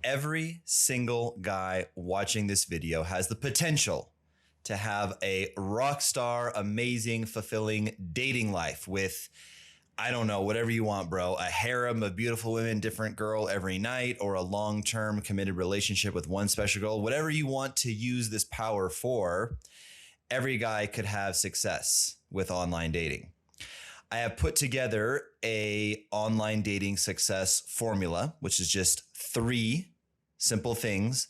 Every single guy watching this video has the potential to have a rock star, amazing, fulfilling dating life with, I don't know, whatever you want, bro. A harem of beautiful women, different girl every night, or a long-term committed relationship with one special girl. Whatever you want to use this power for, every guy could have success with online dating. I have put together a online dating success formula, which is just 3 simple things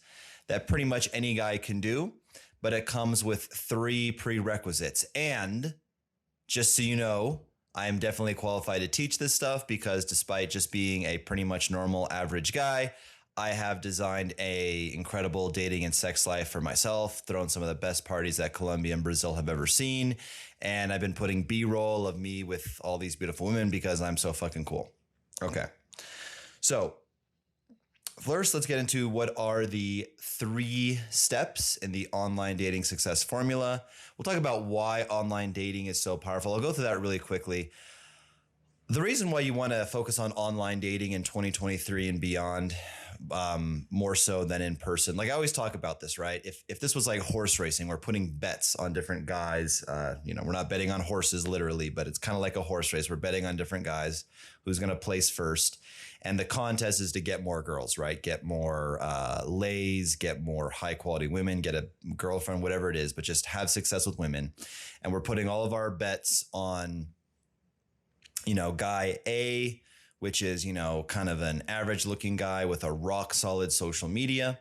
that pretty much any guy can do, but it comes with 3 prerequisites. And just so you know, I am definitely qualified to teach this stuff because despite just being a pretty much normal average guy, I have designed a incredible dating and sex life for myself, thrown some of the best parties that Colombia and Brazil have ever seen. And I've been putting B-roll of me with all these beautiful women because I'm so fucking cool. Okay. So first, let's get into what are the 3 steps in the online dating success formula. We'll talk about why online dating is so powerful. I'll go through that really quickly. The reason why you want to focus on online dating in 2023 and beyond, more so than in person. Like I always talk about this, right? If this was like horse racing, we're putting bets on different guys. We're not betting on horses literally, but it's kind of like a horse race. We're betting on different guys who's going to place first. And the contest is to get more girls, right? Get more lays, get more high quality women, get a girlfriend, whatever it is, but just have success with women. And we're putting all of our bets on, guy A, which is, kind of an average looking guy with a rock solid social media,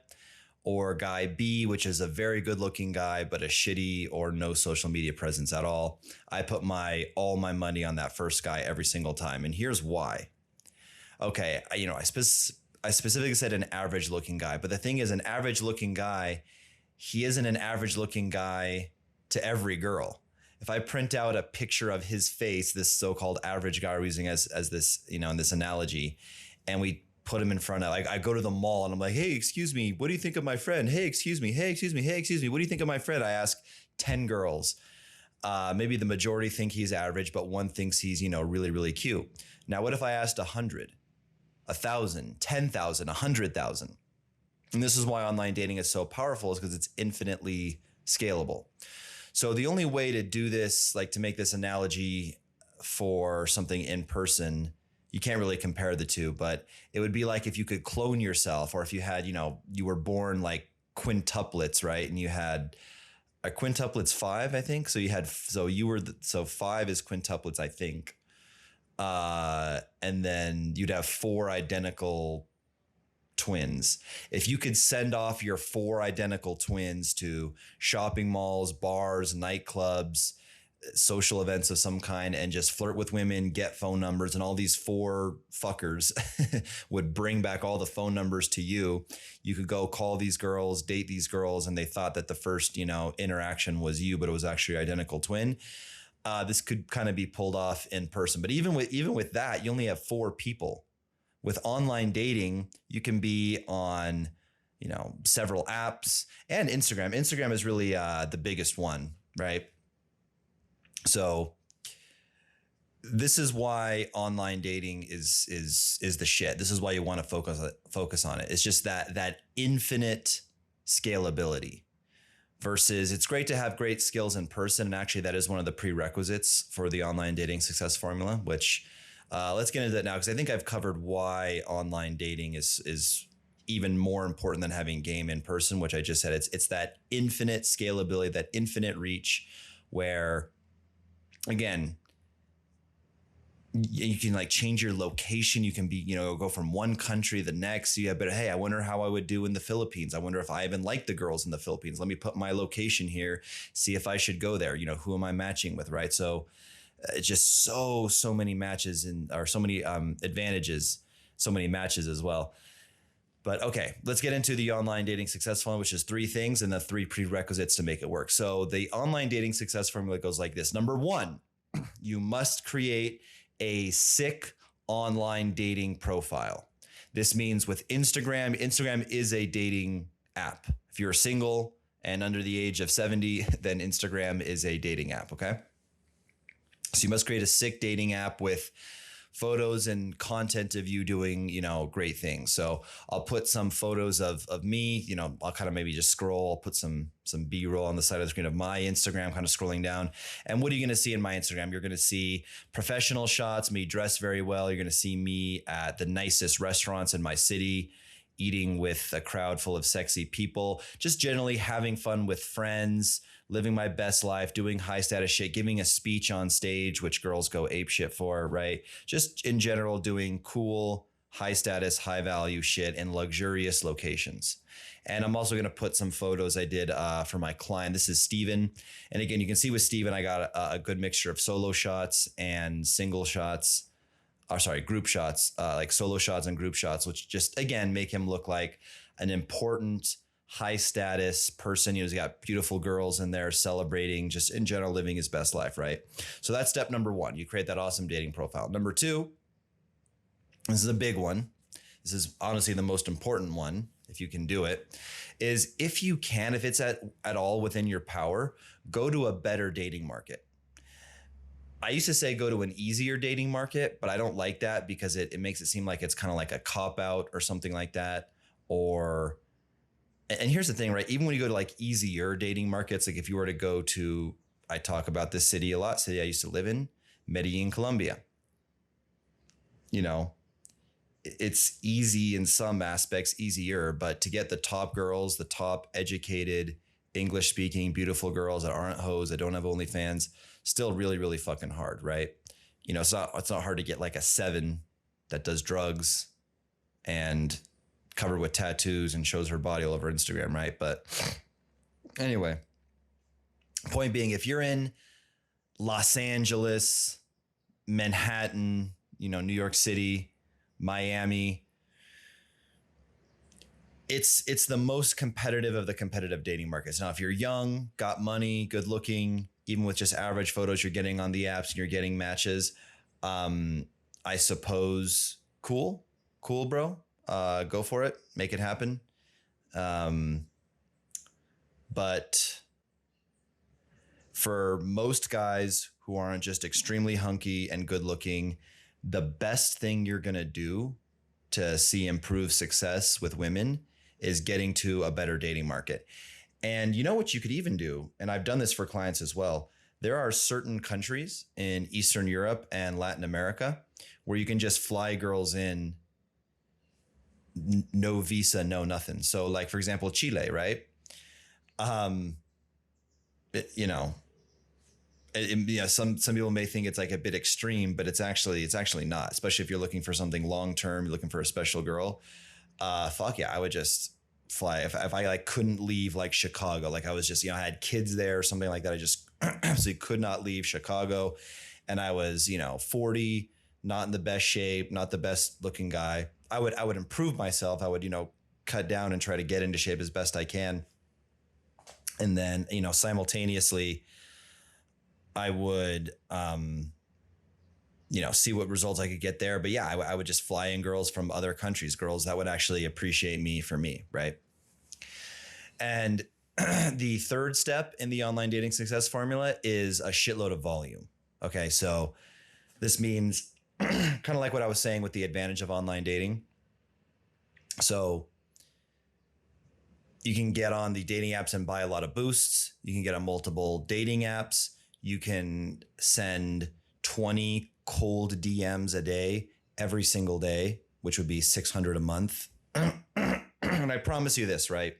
or guy B, which is a very good looking guy, but a shitty or no social media presence at all. I put all my money on that first guy every single time. And here's why. Okay. I specifically said an average looking guy, but the thing is an average looking guy, he isn't an average looking guy to every girl. If I print out a picture of his face, this so-called average guy we're using as this, in this analogy, and we put him in front of, I go to the mall and I'm like, hey, excuse me, what do you think of my friend? Hey, excuse me. Hey, excuse me. Hey, excuse me. What do you think of my friend? I ask 10 girls. Maybe the majority think he's average, but one thinks he's, really, really cute. Now, what if I asked 100, 1,000, 10,000, 100,000? And this is why online dating is so powerful, is because it's infinitely scalable. So the only way to do this, like to make this analogy for something in person, you can't really compare the two, but it would be like if you could clone yourself, or if you had, you were born like quintuplets, right? And you had a quintuplets 5, I think. So 5 is quintuplets, I think. And then you'd have 4 identical twins. If you could send off your 4 identical twins to shopping malls, bars, nightclubs, social events of some kind, and just flirt with women, get phone numbers, and all these 4 fuckers would bring back all the phone numbers to you. You could go call these girls, date these girls, and they thought that the first, interaction was you, but it was actually your identical twin. This could kind of be pulled off in person, but even with that, you only have 4 people. With online dating, you can be on, several apps, and Instagram. Instagram is really the biggest one, right? So this is why online dating is the shit. This is why you want to focus on it. It's just that infinite scalability versus it's great to have great skills in person. And actually that is one of the prerequisites for the online dating success formula, which let's get into that now, because I think I've covered why online dating is even more important than having game in person, which I just said. It's that infinite scalability, that infinite reach, where, again, you can like change your location. You can be, go from one country to the next. So but hey, I wonder how I would do in the Philippines. I wonder if I even like the girls in the Philippines. Let me put my location here, see if I should go there. Who am I matching with, right? So it's just so many matches or so many advantages, so many matches as well. But okay, let's get into the online dating success formula, which is 3 things and the 3 prerequisites to make it work. So the online dating success formula goes like this. Number 1, you must create a sick online dating profile. This means with Instagram is a dating app. If you're single and under the age of 70, then Instagram is a dating app, okay? So you must create a sick dating app with photos and content of you doing, great things. So I'll put some photos of me, I'll kind of maybe just scroll, I'll put some B-roll on the side of the screen of my Instagram, kind of scrolling down. And what are you going to see in my Instagram? You're going to see professional shots, me dressed very well. You're going to see me at the nicest restaurants in my city, eating with a crowd full of sexy people, just generally having fun with friends, living my best life, doing high status shit, giving a speech on stage, which girls go ape shit for, right? Just in general, doing cool, high status, high value shit in luxurious locations. And I'm also going to put some photos I did for my client. This is Steven. And again, you can see with Steven, I got a good mixture of solo shots and single shots. Group shots, like solo shots and group shots, which just, again, make him look like an important, high status person. He's got beautiful girls in there celebrating, just in general, living his best life, right? So that's step number one. You create that awesome dating profile. Number two, this is a big one. This is honestly the most important one, if you can do it, is if you can, if it's at all within your power, go to a better dating market. I used to say go to an easier dating market, but I don't like that because it makes it seem like it's kind of like a cop out or something like that. And here's the thing, right? Even when you go to like easier dating markets, like if you were to go to, I talk about this city a lot, city I used to live in, Medellin, Colombia. It's easy in some aspects, easier, but to get the top girls, the top educated, English speaking, beautiful girls that aren't hoes, that don't have OnlyFans, still really, really fucking hard, right? It's not hard to get like a 7 that does drugs and covered with tattoos and shows her body all over Instagram, right? But anyway, point being, if you're in Los Angeles, Manhattan, New York City, Miami, it's the most competitive of the competitive dating markets. Now, if you're young, got money, good looking, even with just average photos you're getting on the apps and you're getting matches, I suppose, cool, bro. Go for it. Make it happen. But for most guys who aren't just extremely hunky and good looking, the best thing you're going to do to see improved success with women is getting to a better dating market. And you know what you could even do, and I've done this for clients as well, there are certain countries in Eastern Europe and Latin America where you can just fly girls in, no visa, no nothing. So like, for example, Chile, right? Some people may think it's like a bit extreme, but it's actually not, especially if you're looking for something long-term, you're looking for a special girl. Fuck yeah, I would just fly. If I like couldn't leave like Chicago, like I was just, I had kids there or something like that. I just absolutely could not leave Chicago. And I was, 40, not in the best shape, not the best looking guy. I would improve myself. I would, cut down and try to get into shape as best I can. And then, simultaneously, I would, see what results I could get there. But yeah, I would just fly in girls from other countries, girls that would actually appreciate me for me, right? And the third step in the online dating success formula is a shitload of volume. Okay, so this means kind of like what I was saying with the advantage of online dating. So you can get on the dating apps and buy a lot of boosts. You can get on multiple dating apps. You can send 20 cold DMs a day, every single day, which would be 600 a month. And I promise you this, right?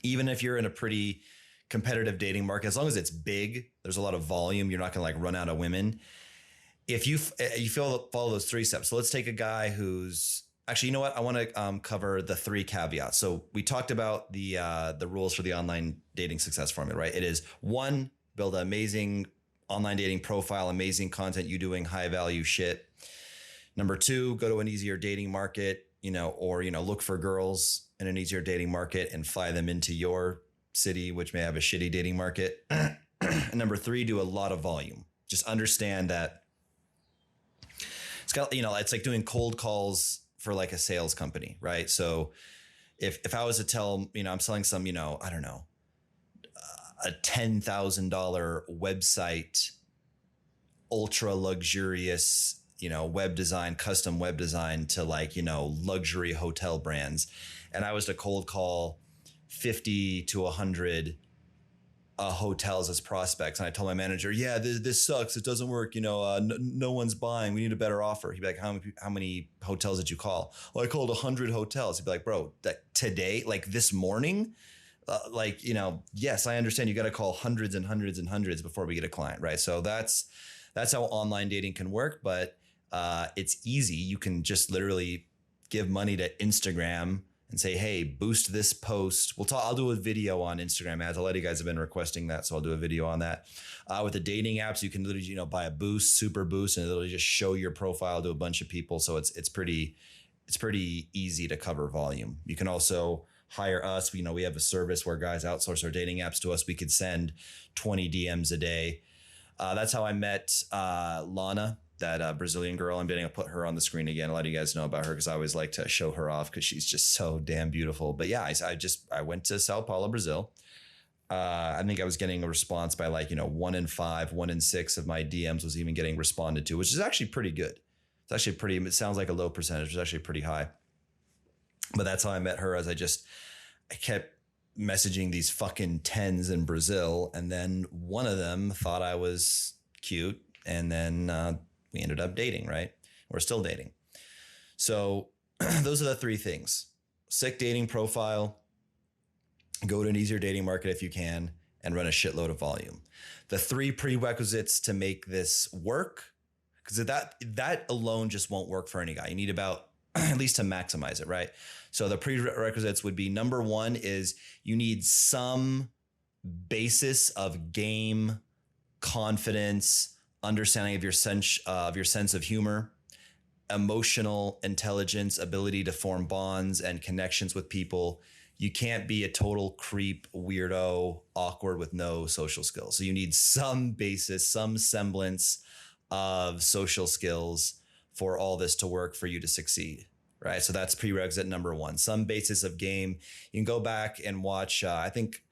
Even if you're in a pretty competitive dating market, as long as it's big, there's a lot of volume, you're not going to like run out of women. If you follow those 3 steps. So let's take a guy who's actually, you know what? I want to cover the 3 caveats. So we talked about the rules for the online dating success formula, right? It is 1, build an amazing online dating profile, amazing content, you doing high value shit. Number 2, go to an easier dating market, or look for girls in an easier dating market and fly them into your city, which may have a shitty dating market. And number 3, do a lot of volume. Just understand that it's got, it's like doing cold calls for like a sales company, right? So if I was to tell, I'm selling some, I don't know, a $10,000 website, ultra luxurious, web design, custom web design to like, luxury hotel brands. And I was to cold call 50 to 100 hotels as prospects. And I told my manager, yeah, this sucks. It doesn't work. No one's buying. We need a better offer. He'd be like, how many hotels did you call? Well, I called 100 hotels. He'd be like, bro, that today, like this morning, yes, I understand you got to call hundreds and hundreds and hundreds before we get a client, right? So that's how online dating can work, but it's easy. You can just literally give money to Instagram and say, hey, boost this post. I'll do a video on Instagram ads. A lot of you guys have been requesting that, so I'll do a video on that. With the dating apps, you can literally, buy a boost, super boost, and it'll just show your profile to a bunch of people. So it's pretty easy to cover volume. You can also hire us. We have a service where guys outsource our dating apps to us. We could send 20 DMs a day. That's how I met Lana, that Brazilian girl. I'm getting to put her on the screen again. A lot of you guys know about her because I always like to show her off because she's just so damn beautiful. But yeah, I went to Sao Paulo, Brazil. I think I was getting a response by 1 in 5, 1 in 6 of my DMs was even getting responded to, which is actually pretty good. It's actually it sounds like a low percentage. It's actually pretty high. But that's how I met her, as I kept messaging these fucking 10s in Brazil. And then one of them thought I was cute. And then we ended up dating, right? We're still dating. So those are the 3 things. Sick dating profile, go to an easier dating market if you can, and run a shitload of volume. The 3 prerequisites to make this work, because that alone just won't work for any guy. You need about at least to maximize it, right? So the prerequisites would be, number 1 is you need some basis of game, confidence, understanding of your sense of humor, emotional intelligence, ability to form bonds and connections with people. You can't be a total creep, weirdo, awkward with no social skills. So you need some basis, some semblance of social skills for all this to work for you to succeed, right? So that's prerequisite number 1, some basis of game. You can go back and watch, I think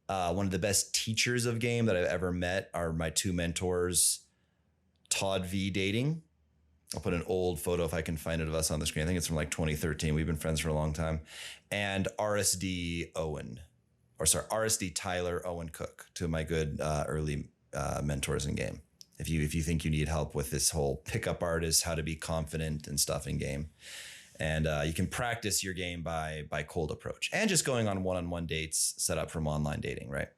one of the best teachers of game that I've ever met are my 2 mentors, Todd V Dating. I'll put an old photo if I can find it of us on the screen. I think it's from 2013. We've been friends for a long time. And RSD Tyler Owen Cook, 2 of my good early mentors in game. If you think you need help with this whole pickup artist, how to be confident and stuff in game. And you can practice your game by cold approach and just going on one-on-one dates set up from online dating, right?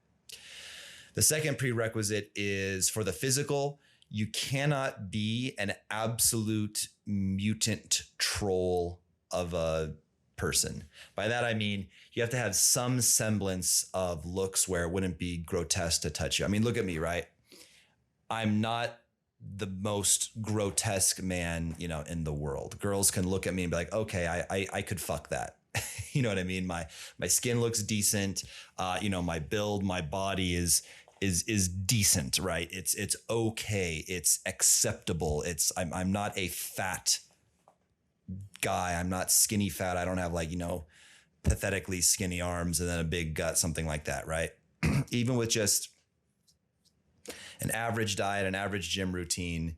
The second prerequisite is for the physical. You cannot be an absolute mutant troll of a person. By that, I mean, you have to have some semblance of looks where it wouldn't be grotesque to touch you. I mean, look at me, right? I'm not the most grotesque man, in the world. Girls can look at me and be like, okay, I could fuck that. You know what I mean? My skin looks decent. My build, my body is decent, right? It's okay. It's acceptable. I'm not a fat guy. I'm not skinny fat. I don't have pathetically skinny arms and then a big gut, something like that, right? Even with just an average diet, an average gym routine,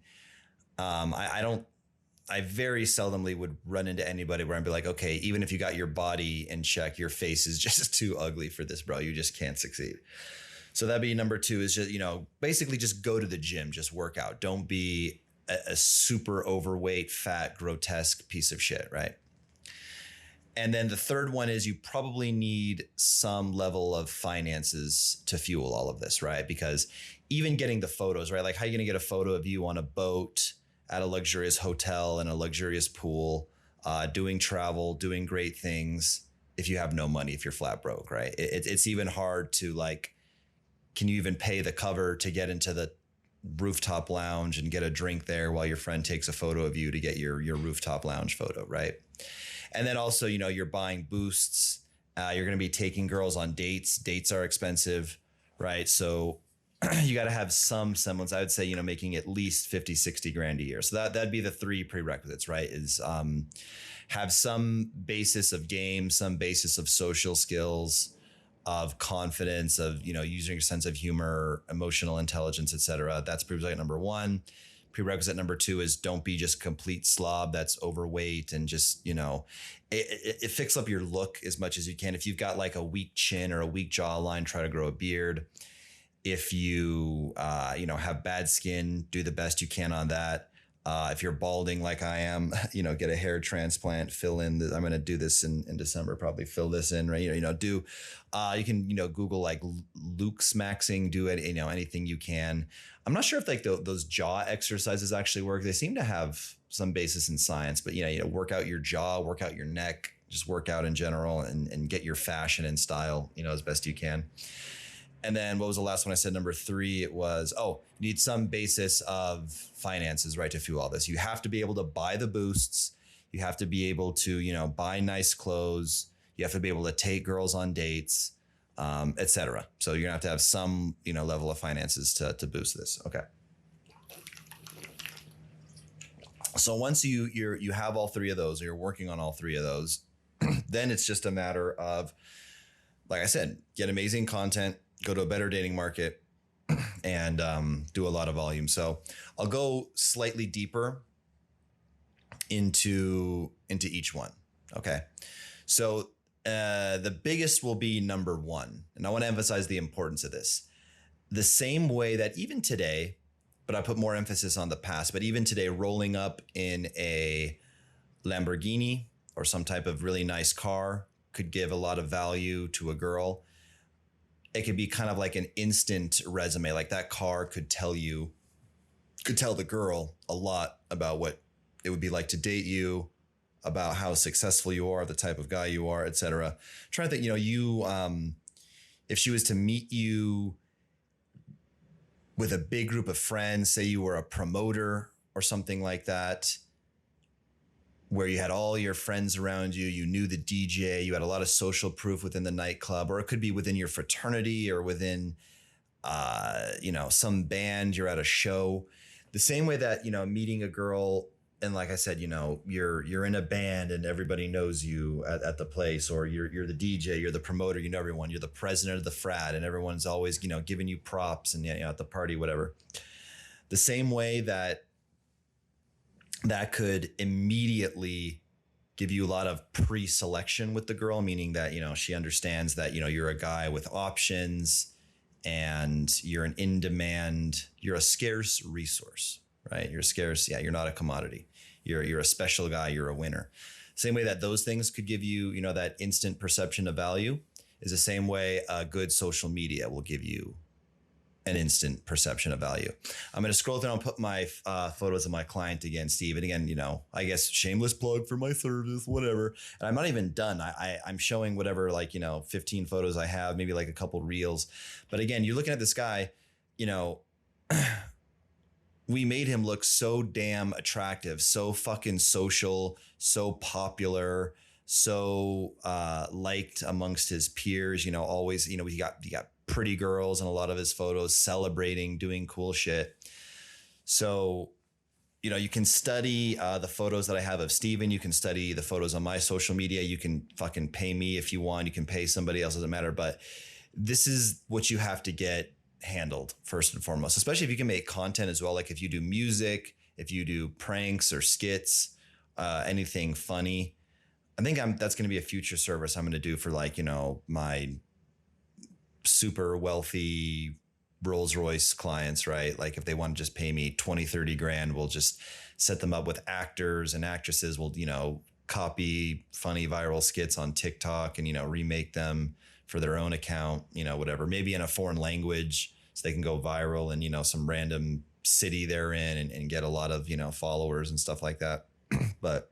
I very seldomly would run into anybody where I'd be like, okay, even if you got your body in check, your face is just too ugly for this, bro. You just can't succeed. So that'd be number 2 is just, basically just go to the gym, just work out. Don't be a super overweight, fat, grotesque piece of shit, right? And then the third one is you probably need some level of finances to fuel all of this, right? Because even getting the photos, right? Like how are you going to get a photo of you on a boat at a luxurious hotel and a luxurious pool, doing travel, doing great things if you have no money, if you're flat broke, right? It's even hard to can you even pay the cover to get into the rooftop lounge and get a drink there while your friend takes a photo of you to get your rooftop lounge photo, right? And then also, you're buying boosts. You're going to be taking girls on dates. Dates are expensive, right? So you got to have some semblance. I would say, making at least 50, 60 grand a year. So that'd be the 3 prerequisites, right? Is have some basis of game, some basis of social skills, of confidence, of, using your sense of humor, emotional intelligence, etc. That's prerequisite number 1. Prerequisite number 2 is don't be just a complete slob that's overweight and just, it fix up your look as much as you can. If you've got like a weak chin or a weak jawline, try to grow a beard. If you, have bad skin, do the best you can on that. If you're balding like I am, get a hair transplant, fill in I'm going to do this in December, probably fill this in, right? You can, Google like Luke's maxing, do it, anything you can. I'm not sure if like those jaw exercises actually work. They seem to have some basis in science, but work out your jaw, work out your neck, just work out in general and get your fashion and style, as best you can. And then what was the last one I said? Number 3, it was, you need some basis of finances, right, to fuel all this. You have to be able to buy the boosts. You have to be able to, buy nice clothes. You have to be able to take girls on dates, etc. So you're gonna have to have some, level of finances to boost this. Okay. So once you have all 3 of those, or you're working on all 3 of those, then it's just a matter of, like I said, get amazing content, go to a better dating market, and do a lot of volume. So I'll go slightly deeper into each one. Okay. So the biggest will be number 1. And I want to emphasize the importance of this. The same way that even today, but I put more emphasis on the past, but even today, rolling up in a Lamborghini or some type of really nice car could give a lot of value to a girl. It could be kind of like an instant resume. Like that car could tell the girl a lot about what it would be like to date you, about how successful you are, the type of guy you are, etc. Trying to think, if she was to meet you with a big group of friends, say you were a promoter or something like that, where you had all your friends around you, you knew the DJ, you had a lot of social proof within the nightclub, or it could be within your fraternity or within, some band, you're at a show. The same way that, meeting a girl, and like I said, you're in a band and everybody knows you at the place, or you're the DJ, you're the promoter, you know everyone, you're the president of the frat, and everyone's always, giving you props and at the party, whatever. The same way that could immediately give you a lot of pre-selection with the girl, meaning that, she understands that, you're a guy with options and you're an in-demand, you're a scarce resource, right? You're scarce. Yeah. You're not a commodity. You're a special guy. You're a winner. Same way that those things could give you, that instant perception of value is the same way good social media will give you an instant perception of value. I'm going to scroll through and put my photos of my client again, Steve. And again, I guess shameless plug for my service, whatever. And I'm not even done. I'm showing whatever, 15 photos I have, maybe like a couple reels. But again, you're looking at this guy, we made him look so damn attractive, so fucking social, so popular, so liked amongst his peers, always, he got pretty girls in a lot of his photos, celebrating, doing cool shit. So, you can study the photos that I have of Steven. You can study the photos on my social media. You can fucking pay me if you want. You can pay somebody else, doesn't matter. But this is what you have to get handled first and foremost, especially if you can make content as well. Like if you do music, if you do pranks or skits, anything funny. I think that's going to be a future service I'm going to do for my super wealthy Rolls Royce clients, right? Like if they want to just pay me 20, 30 grand, we'll just set them up with actors and actresses. We'll, copy funny viral skits on TikTok and, remake them for their own account, whatever, maybe in a foreign language so they can go viral in, some random city they're in and get a lot of, followers and stuff like that. But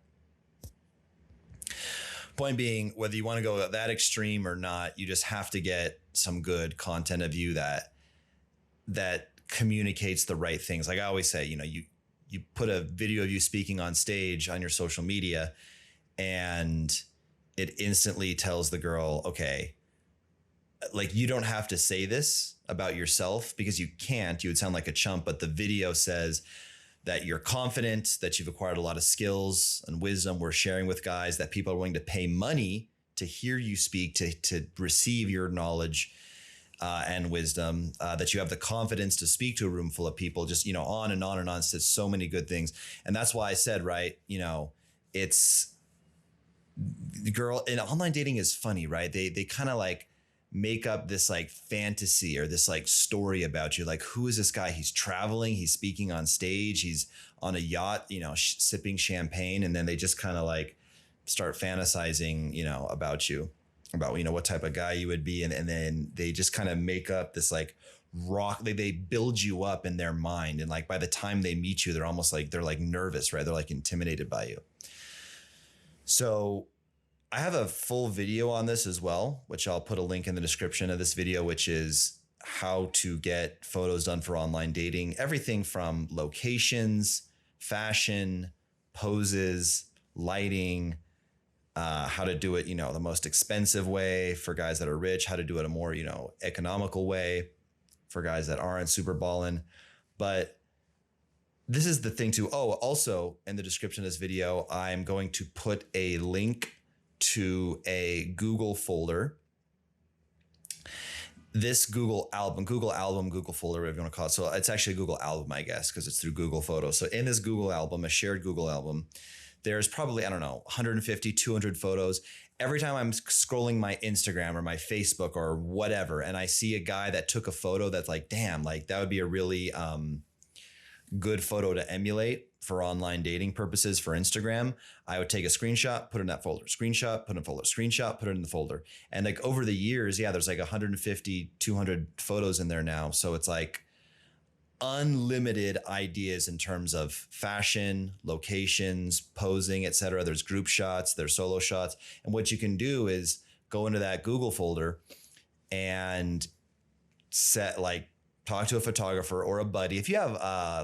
point being, whether you want to go that extreme or not, you just have to get some good content of you that communicates the right things. Like I always say, you put a video of you speaking on stage on your social media and it instantly tells the girl, okay, like you don't have to say this about yourself because you can't, you would sound like a chump, but the video says that you're confident, that you've acquired a lot of skills and wisdom we're sharing with guys, that people are willing to pay money to hear you speak, to receive your knowledge. and wisdom, that you have the confidence to speak to a room full of people, just, on and on and on, says so many good things. And that's why I said, right, it's the girl in online dating is funny, right? They kind of like make up this like fantasy or this like story about you. Like, who is this guy? He's traveling, he's speaking on stage, he's on a yacht, sipping champagne. And then they just kind of like start fantasizing, about you, about, what type of guy you would be. And then they just kind of make up this like they build you up in their mind. And like, by the time they meet you, they're almost like, they're like nervous, right? They're like intimidated by you. So I have a full video on this as well, which I'll put a link in the description of this video, which is how to get photos done for online dating. Everything from locations, fashion, poses, lighting, how to do it, the most expensive way for guys that are rich, how to do it a more, economical way for guys that aren't super ballin'. But this is the thing too. Oh, also in the description of this video, I'm going to put a link to a Google folder. This Google album, Google folder, whatever you want to call it. So it's actually a Google album, I guess, because it's through Google Photos. So in this Google album, a shared Google album, there's probably, 150, 200 photos. Every time I'm scrolling my Instagram or my Facebook or whatever, and I see a guy that took a photo that's like, damn, like that would be a really good photo to emulate for online dating purposes for Instagram, I would take a screenshot, put it in that folder, screenshot, put it in the folder, screenshot, put it in the folder. And like over the years, there's like 150, 200 photos in there now. So it's like unlimited ideas in terms of fashion, locations, posing, etc. There's group shots, there's solo shots. And what you can do is go into that Google folder and talk to a photographer or a buddy. If you have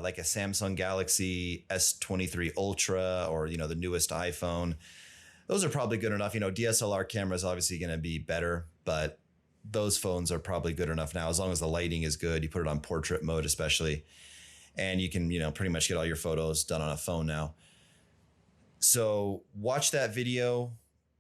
like a Samsung Galaxy S23 Ultra or, the newest iPhone, those are probably good enough. DSLR camera is obviously going to be better, but those phones are probably good enough now. As long as the lighting is good, you put it on portrait mode, especially, and you can, pretty much get all your photos done on a phone now. So watch that video,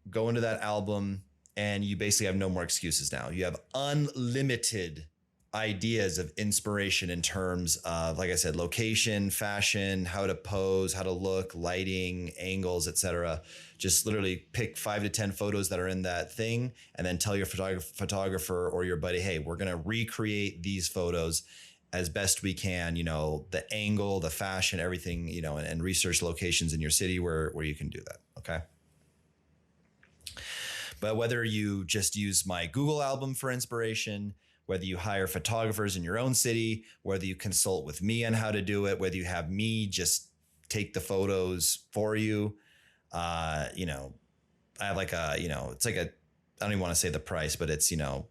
go into that album, and you basically have no more excuses now. You have unlimited ideas of inspiration in terms of, like I said, location, fashion, how to pose, how to look, lighting, angles, etc. Just literally pick 5 to 10 photos that are in that thing and then tell your photographer or your buddy, hey, we're going to recreate these photos as best we can, the angle, the fashion, everything, and research locations in your city where you can do that. Okay. But whether you just use my Google album for inspiration, whether you hire photographers in your own city, whether you consult with me on how to do it, whether you have me just take the photos for you, I have like it's like I don't even want to say the price, but it's, a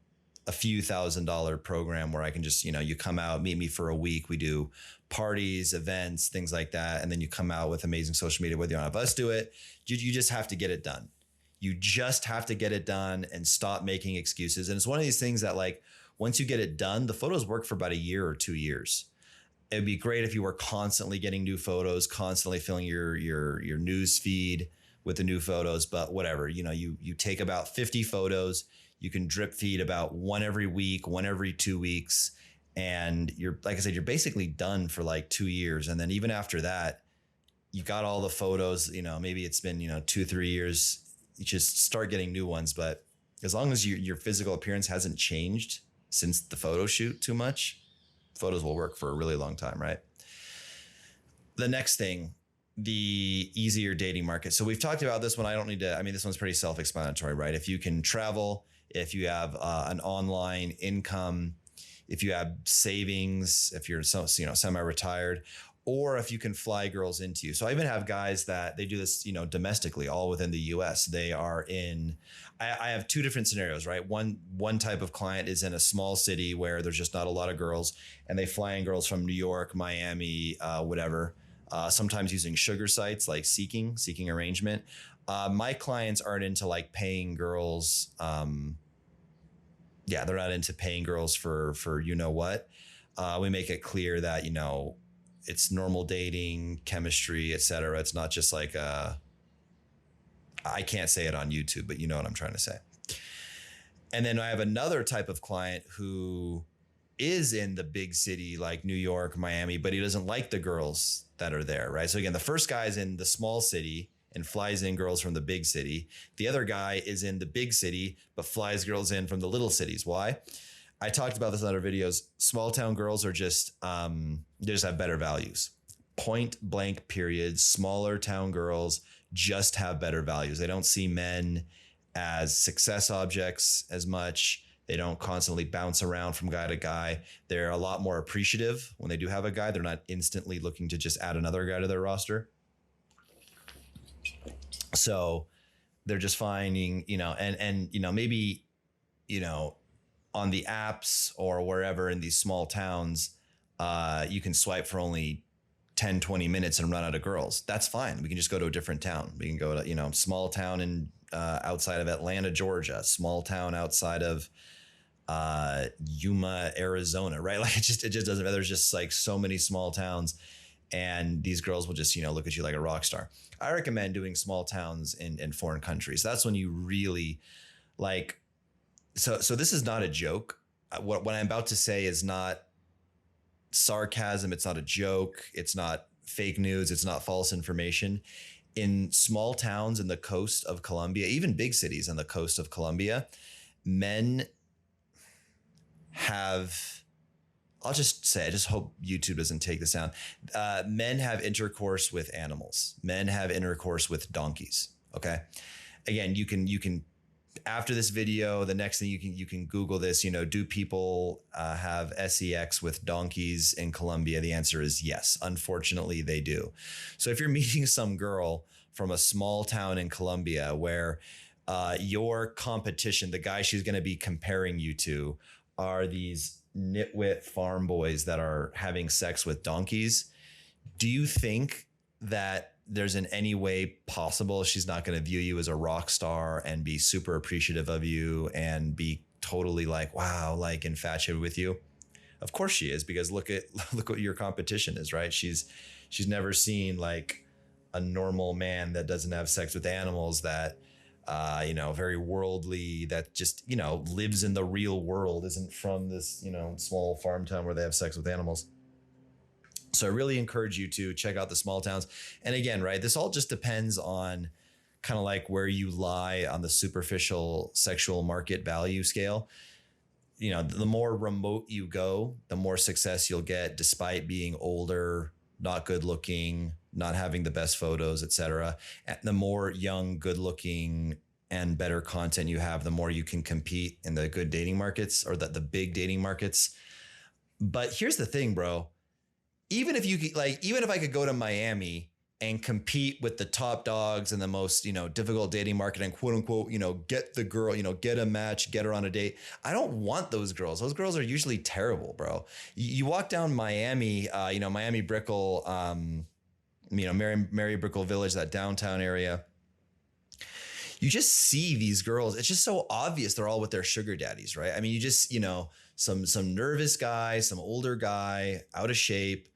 few $1,000 program where I can just, you come out, meet me for a week. We do parties, events, things like that. And then you come out with amazing social media, whether you don't have us do it, you just have to get it done. You just have to get it done and stop making excuses. And it's one of these things that like, once you get it done, the photos work for about a year or 2 years. It'd be great if you were constantly getting new photos, constantly filling your news feed with the new photos, but whatever, you take about 50 photos, you can drip feed about one every week, one every 2 weeks. And you're, like I said, you're basically done for like 2 years. And then even after that, you got all the photos, maybe it's been, 2-3 years, you just start getting new ones. But as long as your physical appearance hasn't changed since the photo shoot too much, photos will work for a really long time, right? The next thing, the easier dating market. So we've talked about this one. I don't need to, this one's pretty self-explanatory, right? If you can travel, if you have an online income, if you have savings, if you're semi-retired, or if you can fly girls into you. So I even have guys that they do this, domestically, all within the US. They are in, I have 2 different scenarios, right? One type of client is in a small city where there's just not a lot of girls, and they fly in girls from New York, Miami, whatever, sometimes using sugar sites like Seeking Arrangement. My clients aren't into like paying girls. They're not into paying girls for what. We make it clear that, it's normal dating, chemistry, etc. It's not just like I can't say it on YouTube, but you know what I'm trying to say. And then I have another type of client who is in the big city like New York, Miami, but he doesn't like the girls that are there, right? So again, the first guy is in the small city and flies in girls from the big city. The other guy is in the big city, but flies girls in from the little cities. Why? I talked about this in other videos. Small town girls are just, they just have better values. Point blank period. Smaller town girls just have better values. They don't see men as success objects as much. They don't constantly bounce around from guy to guy. They're a lot more appreciative when they do have a guy. They're not instantly looking to just add another guy to their roster. So they're just finding, and maybe, on the apps or wherever in these small towns, you can swipe for only 10, 20 minutes and run out of girls. That's fine. We can just go to a different town. We can go to, small town in outside of Atlanta, Georgia, small town outside of Yuma, Arizona, right? Like it just doesn't matter. There's just like so many small towns, and these girls will just, look at you like a rock star. I recommend doing small towns in foreign countries. That's when you really like, so this is not a joke. What I'm about to say is not sarcasm. It's not a joke. It's not fake news. It's not false information. In small towns in the coast of Colombia, even big cities on the coast of Colombia, men have, I'll just say, I just hope YouTube doesn't take this down. Men have intercourse with animals. Men have intercourse with donkeys. Okay. Again, you can, after this video, the next thing you can Google this, do people have sex with donkeys in Colombia? The answer is yes. Unfortunately, they do. So if you're meeting some girl from a small town in Colombia where your competition, the guy she's going to be comparing you to, are these nitwit farm boys that are having sex with donkeys, do you think that there's in any way possible she's not going to view you as a rock star and be super appreciative of you and be totally like, wow, like infatuated with you? Of course she is, because look what your competition is, right? She's never seen like a normal man that doesn't have sex with animals, that very worldly, that just, lives in the real world, isn't from this, small farm town where they have sex with animals. So I really encourage you to check out the small towns. And again, right, this all just depends on kind of like where you lie on the superficial sexual market value scale. The more remote you go, the more success you'll get, despite being older, not good looking, not having the best photos, etc. And the more young, good looking, and better content you have, the more you can compete in the good dating markets, or the big dating markets. But here's the thing, bro. Even if I could go to Miami and compete with the top dogs in the most, difficult dating market and quote unquote, get the girl, get a match, get her on a date. I don't want those girls. Those girls are usually terrible, bro. You walk down Miami, Miami Brickell, Mary Brickell Village, that downtown area. You just see these girls. It's just so obvious they're all with their sugar daddies, right? I mean, you just, some nervous guy, some older guy, out of shape,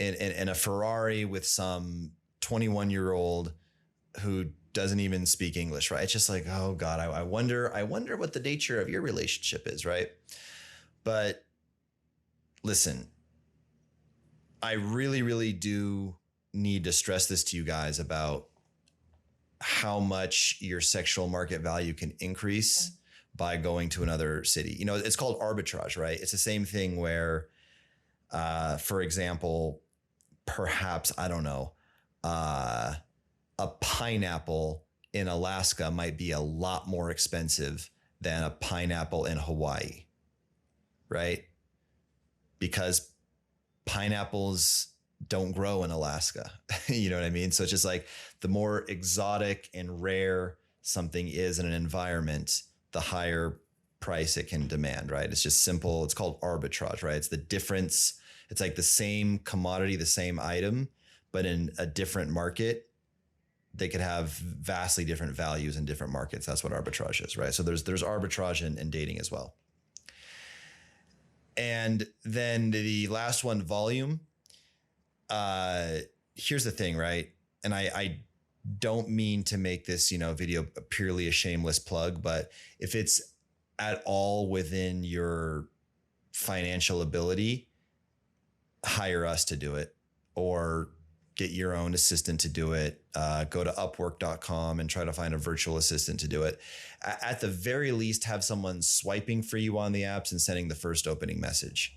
in a Ferrari with some 21-year-old who doesn't even speak English, right? It's just like, oh God, I wonder what the nature of your relationship is, right? But listen, I really, really do need to stress this to you guys about how much your sexual market value can increase by going to another city. It's called arbitrage, right? It's the same thing where, for example, perhaps, I don't know, a pineapple in Alaska might be a lot more expensive than a pineapple in Hawaii, right? Because pineapples don't grow in Alaska. You know what I mean? So it's just like, the more exotic and rare something is in an environment, the higher price it can demand, right? It's just simple. It's called arbitrage, right? It's the difference. It's like the same commodity, the same item, but in a different market, they could have vastly different values in different markets. That's what arbitrage is, right? So there's arbitrage in dating as well. And then the last one, volume. Here's the thing, right? And I don't mean to make this, video purely a shameless plug, but if it's at all within your financial ability, hire us to do it, or get your own assistant to do it. Go to upwork.com and try to find a virtual assistant to do it. At the very least, have someone swiping for you on the apps and sending the first opening message.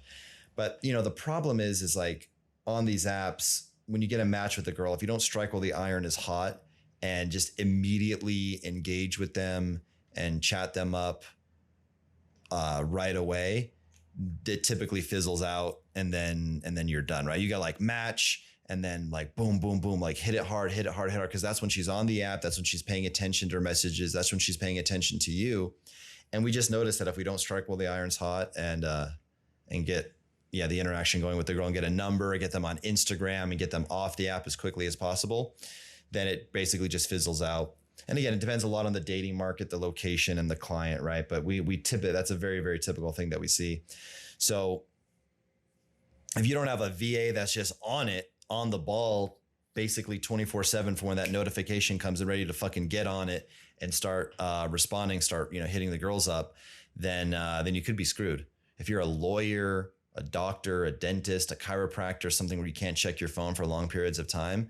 But the problem is like on these apps, when you get a match with a girl, if you don't strike while the iron is hot and just immediately engage with them and chat them up right away, it typically fizzles out, and then you're done, right? You got like match, and then like boom, boom, boom, like hit it hard, hit it hard, hit it hard. Cause that's when she's on the app. That's when she's paying attention to her messages. That's when she's paying attention to you. And we just noticed that if we don't strike while the iron's hot and get the interaction going with the girl and get a number, get them on Instagram and get them off the app as quickly as possible, then it basically just fizzles out. And again, it depends a lot on the dating market, the location, and the client, right? But we tip it. That's a very, very typical thing that we see. So if you don't have a VA that's just on the ball, basically 24/7 for when that notification comes and ready to fucking get on it and start responding, start hitting the girls up, then you could be screwed. If you're a lawyer, a doctor, a dentist, a chiropractor, something where you can't check your phone for long periods of time,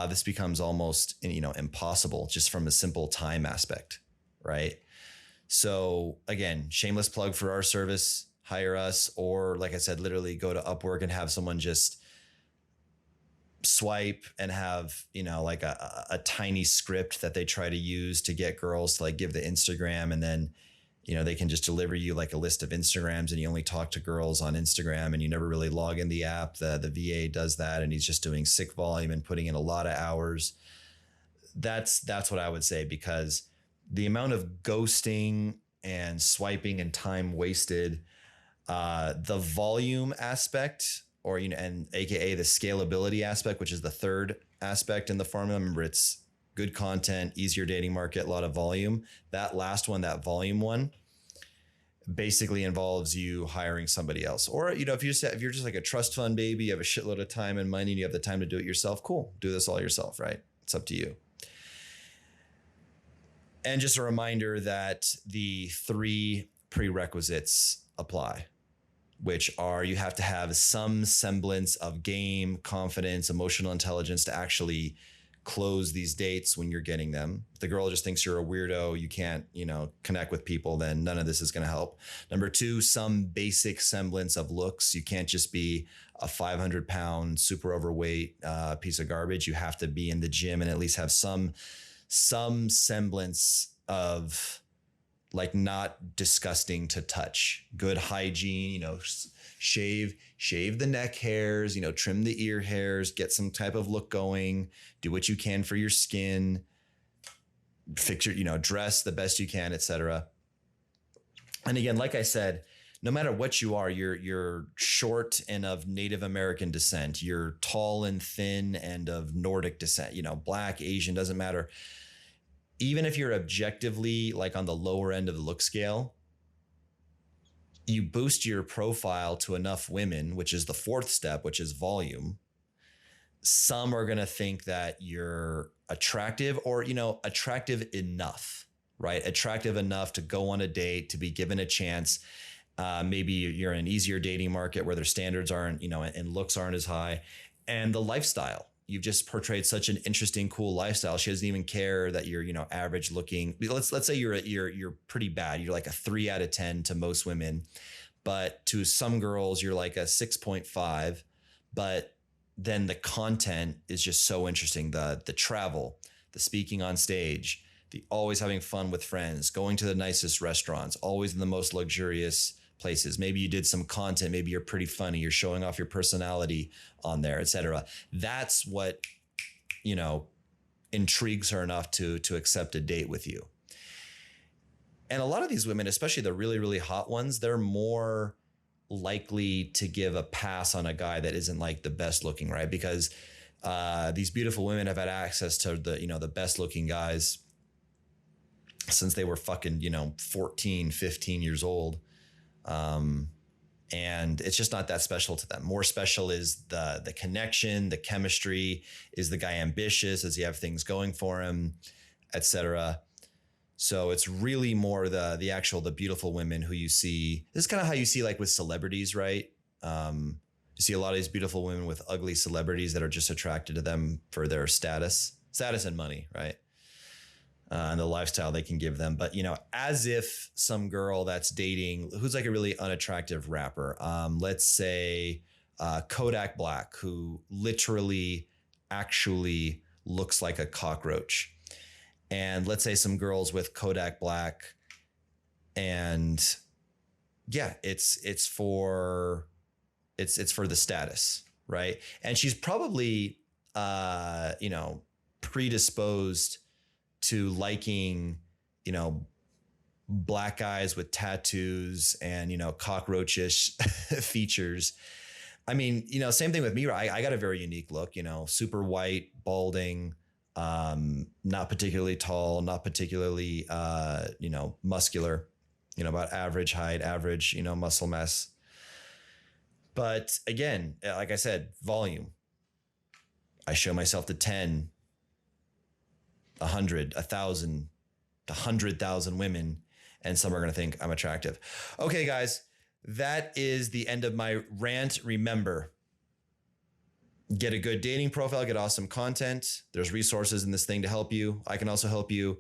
this becomes almost impossible just from a simple time aspect, right? So again, shameless plug for our service. Hire us, or like I said, literally go to Upwork and have someone just swipe and have like a tiny script that they try to use to get girls to like give the Instagram, and then they can just deliver you like a list of Instagrams, and you only talk to girls on Instagram and you never really log in the app. The VA does that, and he's just doing sick volume and putting in a lot of hours. That's what I would say, because the amount of ghosting and swiping and time wasted, the volume aspect, or and AKA the scalability aspect, which is the third aspect in the formula. Remember, it's good content, easier dating market, a lot of volume. That last one, that volume one, basically involves you hiring somebody else. Or if you're just like a trust fund baby, you have a shitload of time and money, and you have the time to do it yourself, cool, do this all yourself, right? It's up to you. And just a reminder that the 3 prerequisites apply, which are you have to have some semblance of game, confidence, emotional intelligence to actually close these dates when you're getting them. If the girl just thinks you're a weirdo, you can't, connect with people, then none of this is going to help. Number 2, some basic semblance of looks. You can't just be a 500-pound, super overweight piece of garbage. You have to be in the gym and at least have some semblance of like not disgusting to touch, good hygiene, shave the neck hairs, trim the ear hairs, get some type of look going, do what you can for your skin, fix your, dress the best you can, etc. And again, like I said, no matter what you are, you're short and of Native American descent, you're tall and thin and of Nordic descent, Black, Asian, doesn't matter. Even if you're objectively like on the lower end of the look scale, you boost your profile to enough women, which is the 4th step, which is volume. Some are going to think that you're attractive, or, attractive enough, right? Attractive enough to go on a date, to be given a chance. Maybe you're in an easier dating market where their standards aren't, and looks aren't as high. And the lifestyle. You've just portrayed such an interesting, cool lifestyle. She doesn't even care that you're, average looking. Let's say you're pretty bad. You're like a 3 out of 10 to most women, but to some girls you're like a 6.5. But then the content is just so interesting. The travel, the speaking on stage, the always having fun with friends, going to the nicest restaurants, always in the most luxurious places. Maybe you did some content, maybe you're pretty funny, you're showing off your personality on there, etc. That's what, intrigues her enough to accept a date with you. And a lot of these women, especially the really, really hot ones, they're more likely to give a pass on a guy that isn't like the best looking, right? Because these beautiful women have had access to the best looking guys since they were fucking, 14, 15 years old. And it's just not that special to them. More special is the connection, the chemistry. Is the guy ambitious? Does he have things going for him, etc.? So it's really more the beautiful women who you see. This is kind of how you see like with celebrities, right? You see a lot of these beautiful women with ugly celebrities that are just attracted to them for their status and money, right? And the lifestyle they can give them. But, you know, as if some girl that's dating, who's like a really unattractive rapper, let's say Kodak Black, who literally actually looks like a cockroach. And let's say some girls with Kodak Black, and yeah, it's for the status, right? And she's probably you know, predisposed to liking, you know, black guys with tattoos and, you know, cockroachish features. I mean, you know, same thing with me. I got a very unique look, you know, super white, balding, not particularly tall, not particularly, you know, muscular, you know, about average height, average, you know, muscle mass. But again, like I said, volume. I show myself to 10, 100, 1,000, 100,000 women, and some are going to think I'm attractive. Okay, guys, that is the end of my rant. Remember, get a good dating profile, get awesome content. There's resources in this thing to help you. I can also help you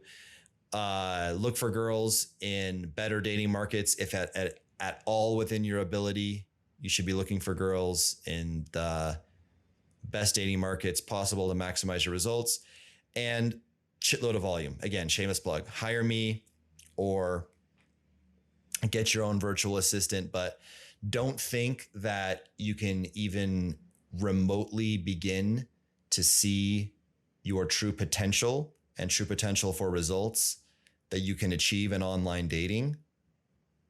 look for girls in better dating markets. If at all within your ability, you should be looking for girls in the best dating markets possible to maximize your results. And shitload of volume. Again, shameless plug. Hire me or get your own virtual assistant, but don't think that you can even remotely begin to see your true potential and true potential for results that you can achieve in online dating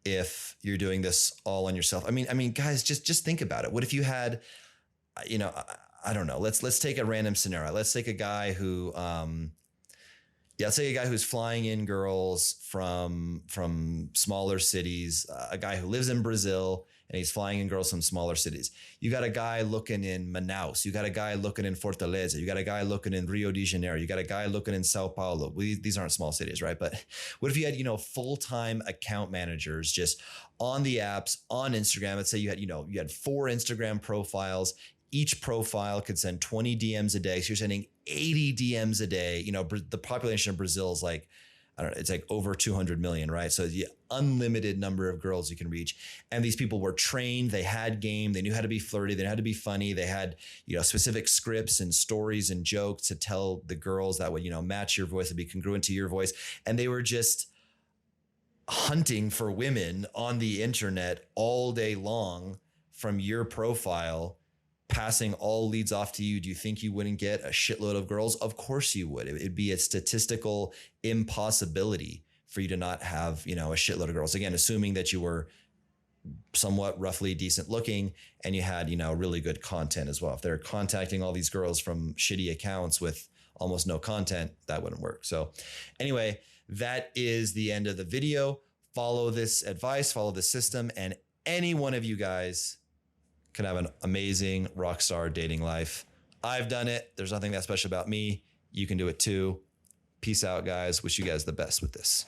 if you're doing this all on yourself. I mean, guys, just think about it. What if you had, you know, I don't know. Let's take a random scenario. Let's take a guy who, let's say a guy who's flying in girls from smaller cities, a guy who lives in Brazil and he's flying in girls from smaller cities. You got a guy looking in Manaus. You got a guy looking in Fortaleza. You got a guy looking in Rio de Janeiro. You got a guy looking in Sao Paulo. These aren't small cities, right? But what if you had, you know, full-time account managers just on the apps, on Instagram? Let's say you had 4 Instagram profiles. Each profile could send 20 DMs a day. So you're sending 80 DMs a day. You know, the population of Brazil is like, I don't know, it's like over 200 million, right? So the unlimited number of girls you can reach. And these people were trained. They had game. They knew how to be flirty. They knew how to be funny. They had, you know, specific scripts and stories and jokes to tell the girls that would, you know, match your voice and be congruent to your voice. And they were just hunting for women on the internet all day long from your profile, passing all leads off to you. Do you think you wouldn't get a shitload of girls? Of course you would. It'd be a statistical impossibility for you to not have, you know, a shitload of girls. Again, assuming that you were somewhat roughly decent looking and you had, you know, really good content as well. If they're contacting all these girls from shitty accounts with almost no content, that wouldn't work. So anyway, that is the end of the video. Follow this advice, follow the system, and any one of you guys can have an amazing rock star dating life. I've done it. There's nothing that special about me. You can do it too. Peace out, guys. Wish you guys the best with this.